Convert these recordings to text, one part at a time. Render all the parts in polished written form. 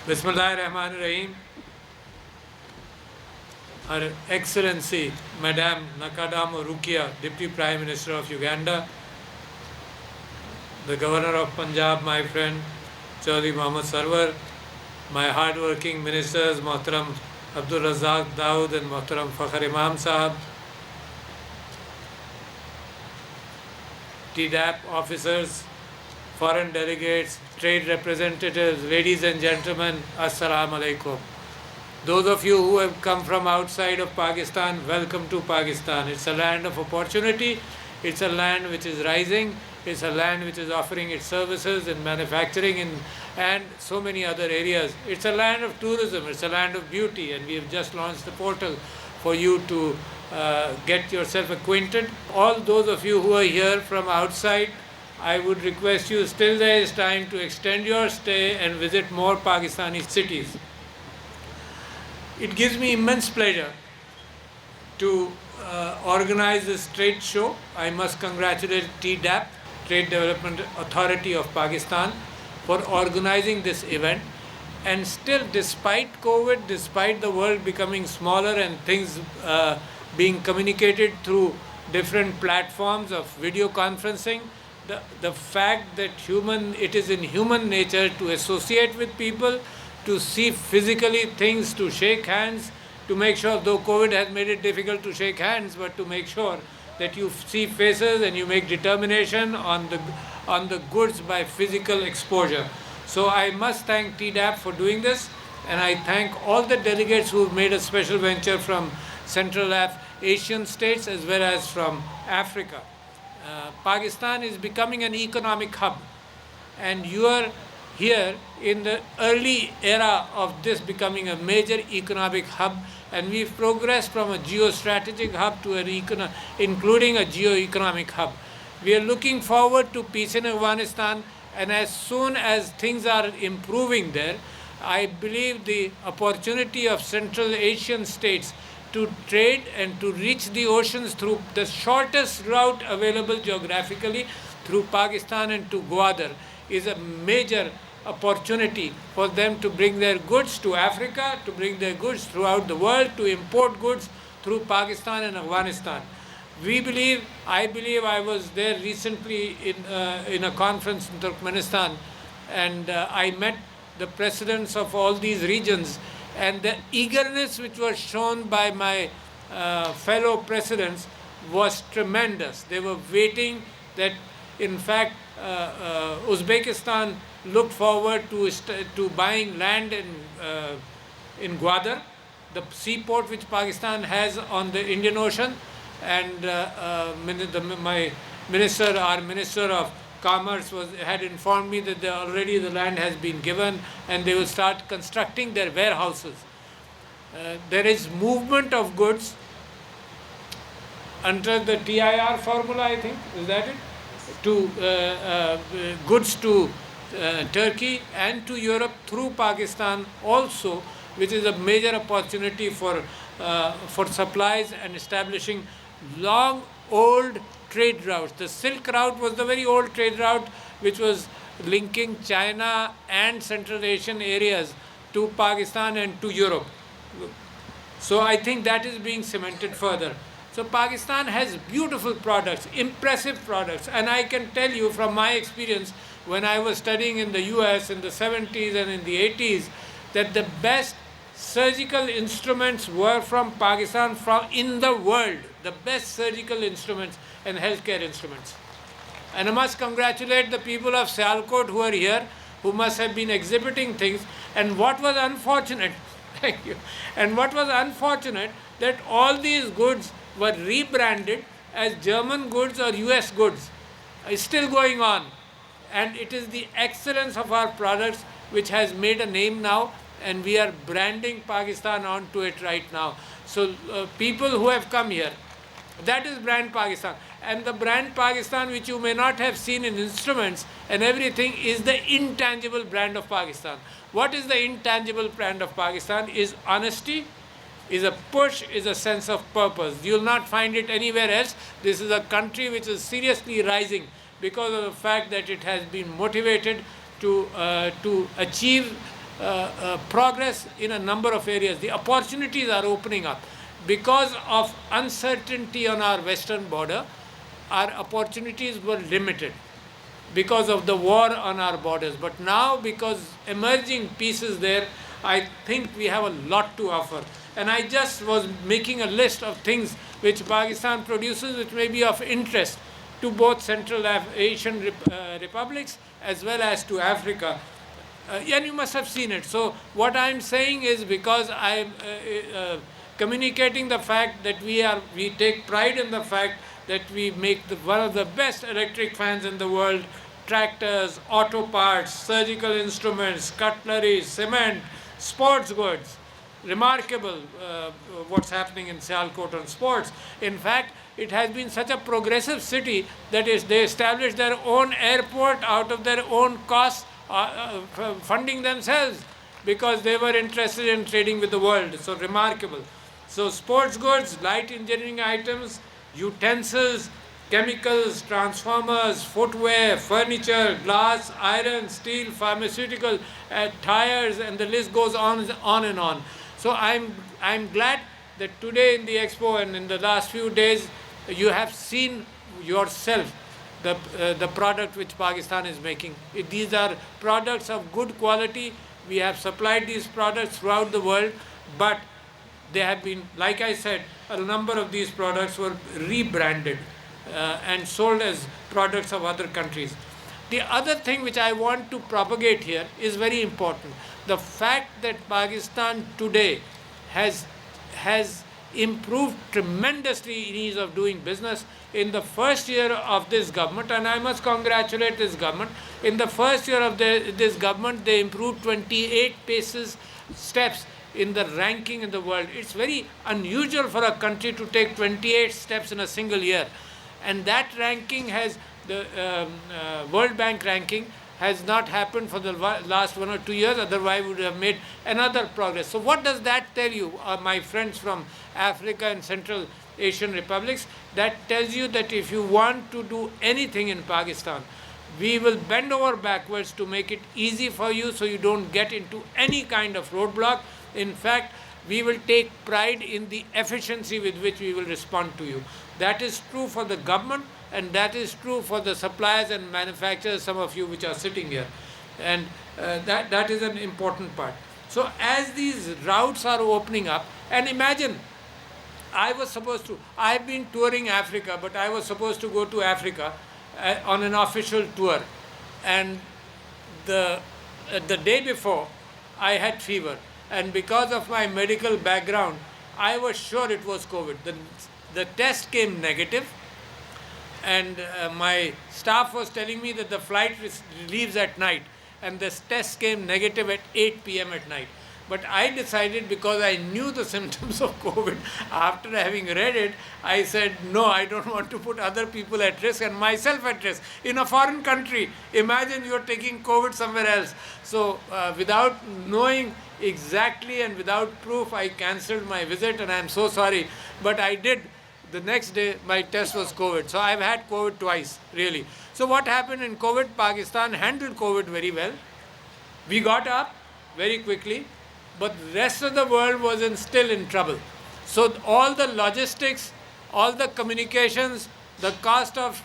Bismillahirrahmanirrahim. Her Excellency Madame Nakadamo Rukia, Deputy Prime Minister of Uganda, the Governor of Punjab, my friend Chaudhry Mohammad Sarwar, my hard-working ministers Mohtaram Abdul Razak Dawood and Mohtaram Fakhr Imam Sahab, TDAP officers, foreign delegates, trade representatives, ladies and gentlemen, Assalamu alaikum. Those of you who have come from outside of Pakistan, welcome to Pakistan. It's a land of opportunity. It's a land which is rising. It's a land which is offering its services in manufacturing and so many other areas. It's a land of tourism. It's a land of beauty. And we have just launched the portal for you to get yourself acquainted. All those of you who are here from outside, I would request you, still there is time to extend your stay and visit more Pakistani cities. It gives me immense pleasure to organize this trade show. I must congratulate TDAP, Trade Development Authority of Pakistan, for organizing this event. And still, despite COVID, despite the world becoming smaller and things being communicated through different platforms of video conferencing, the fact that it is in human nature to associate with people, to see physically things, to shake hands, to make sure, though COVID has made it difficult to shake hands, but to make sure that you see faces and you make determination on the goods by physical exposure. So I must thank TDAP for doing this, and I thank all the delegates who have made a special venture from Central Asian states as well as from Africa. Pakistan is becoming an economic hub, and you are here in the early era of this becoming a major economic hub, and we've progressed from a geostrategic hub to including a geo-economic hub. We are looking forward to peace in Afghanistan, and as soon as things are improving there, I believe the opportunity of Central Asian states to trade and to reach the oceans through the shortest route available geographically through Pakistan and to Gwadar is a major opportunity for them to bring their goods to Africa, to bring their goods throughout the world, to import goods through Pakistan and Afghanistan. I believe I was there recently in a conference in Turkmenistan, and I met the presidents of all these regions, and the eagerness which was shown by my fellow presidents was tremendous. They were waiting that, in fact, Uzbekistan looked forward to buying land in Gwadar, the seaport which Pakistan has on the Indian Ocean, and our Minister of Commerce had informed me that already the land has been given and they will start constructing their warehouses. There is movement of goods under the TIR formula, I think, is that it? Goods to Turkey and to Europe through Pakistan also, which is a major opportunity for supplies and establishing long old trade routes. The Silk Route was the very old trade route which was linking China and Central Asian areas to Pakistan and to Europe. So I think that is being cemented further. So Pakistan has beautiful products, impressive products, and I can tell you from my experience when I was studying in the US in the 70s and in the 80s that the best surgical instruments were from Pakistan in the world, the best surgical instruments and healthcare instruments. And I must congratulate the people of Sialkot who are here, who must have been exhibiting things. And what was unfortunate, thank you, and what was unfortunate that all these goods were rebranded as German goods or US goods. It's still going on. And it is the excellence of our products which has made a name now, and we are branding Pakistan onto it right now. So people who have come here, that is brand Pakistan. And the brand Pakistan, which you may not have seen in instruments and everything, is the intangible brand of Pakistan. What is the intangible brand of Pakistan? Is honesty, is a push, is a sense of purpose. You will not find it anywhere else. This is a country which is seriously rising because of the fact that it has been motivated to achieve progress in a number of areas. The opportunities are opening up. Because of uncertainty on our western border, our opportunities were limited because of the war on our borders. But now, because emerging peace is there, I think we have a lot to offer. And I just was making a list of things which Pakistan produces, which may be of interest to both Central Asian republics as well as to Africa. And you must have seen it. So what I'm saying is, because I'm communicating the fact that we take pride in the fact that we make one of the best electric fans in the world, tractors, auto parts, surgical instruments, cutlery, cement, sports goods. Remarkable what's happening in Sialkot on sports. In fact, it has been such a progressive city that they established their own airport out of their own costs, funding themselves, because they were interested in trading with the world. So remarkable. So sports goods, light engineering items, utensils, chemicals, transformers, footwear, furniture, glass, iron, steel, pharmaceutical, tires, and the list goes on and on. So I'm glad that today in the expo and in the last few days, you have seen yourself the product which Pakistan is making. These are products of good quality. We have supplied these products throughout the world, but they have been, like I said, a number of these products were rebranded and sold as products of other countries. The other thing which I want to propagate here is very important. The fact that Pakistan today has improved tremendously in ease of doing business in the first year of this government, and I must congratulate this government. In the first year of this government, they improved 28 steps in the ranking in the world. It's very unusual for a country to take 28 steps in a single year. And that ranking has, the World Bank ranking, has not happened for the last 1 or 2 years, otherwise we would have made another progress. So what does that tell you, my friends from Africa and Central Asian republics? That tells you that if you want to do anything in Pakistan, we will bend over backwards to make it easy for you so you don't get into any kind of roadblock. In fact, we will take pride in the efficiency with which we will respond to you. That is true for the government, and that is true for the suppliers and manufacturers, some of you which are sitting here. And that is an important part. So as these routes are opening up, and imagine, I've been touring Africa, but I was supposed to go to Africa on an official tour. And the day before, I had fever. And because of my medical background, I was sure it was COVID. The test came negative, and my staff was telling me that the flight leaves at night, and the test came negative at 8 p.m. at night. But I decided, because I knew the symptoms of COVID, after having read it, I said, no, I don't want to put other people at risk and myself at risk in a foreign country. Imagine you're taking COVID somewhere else. So without knowing exactly and without proof, I cancelled my visit, and I'm so sorry. But I did. The next day, my test was COVID. So I've had COVID twice, really. So what happened in COVID? Pakistan handled COVID very well. We got up very quickly, but the rest of the world was still in trouble. So all the logistics, all the communications, the cost of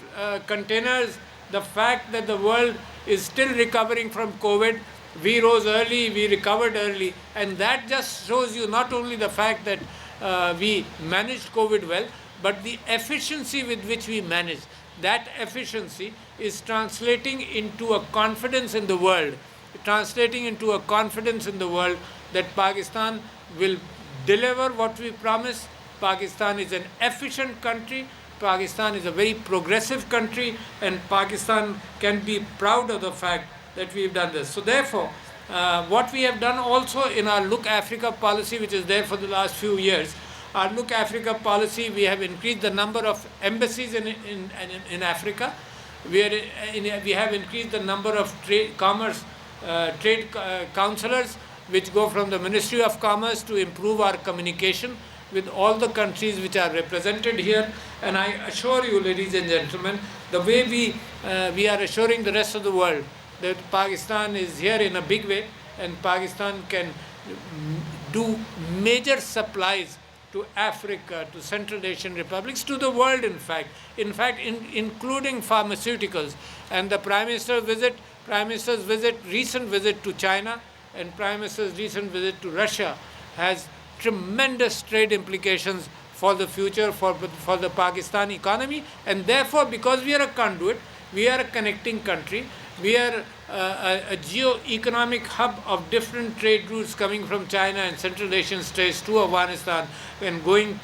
containers, the fact that the world is still recovering from COVID, we rose early, we recovered early, and that just shows you not only the fact that we managed COVID well, but the efficiency with which we managed. That efficiency is translating into a confidence in the world, that Pakistan will deliver what we promise. Pakistan is an efficient country. Pakistan is a very progressive country, and Pakistan can be proud of the fact that we've done this. So therefore, what we have done also in our Look Africa policy, which is there for the last few years, our Look Africa policy, we have increased the number of embassies in Africa. We have increased the number of trade counselors, which go from the Ministry of Commerce to improve our communication with all the countries which are represented here. And I assure you, ladies and gentlemen, the way we are assuring the rest of the world that Pakistan is here in a big way, and Pakistan can do major supplies to Africa, to Central Asian republics, to the world, in fact, including pharmaceuticals. And the Prime Minister's recent visit to China and Prime Minister's recent visit to Russia has tremendous trade implications for the future, for the Pakistan economy. And therefore, because we are a conduit, we are a connecting country, we are a geo-economic hub of different trade routes coming from China and Central Asian states to Afghanistan and going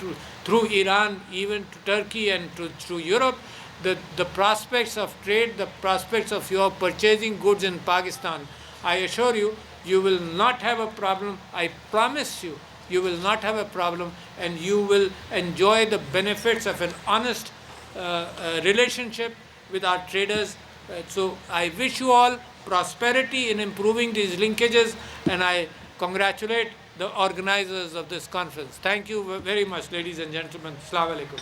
through Iran, even to Turkey and through Europe. The prospects of trade, the prospects of your purchasing goods in Pakistan, I assure you, you will not have a problem. I promise you, you will not have a problem, and you will enjoy the benefits of an honest relationship with our traders. So I wish you all prosperity in improving these linkages, and I congratulate the organizers of this conference. Thank you very much, ladies and gentlemen. Assalamu alaikum.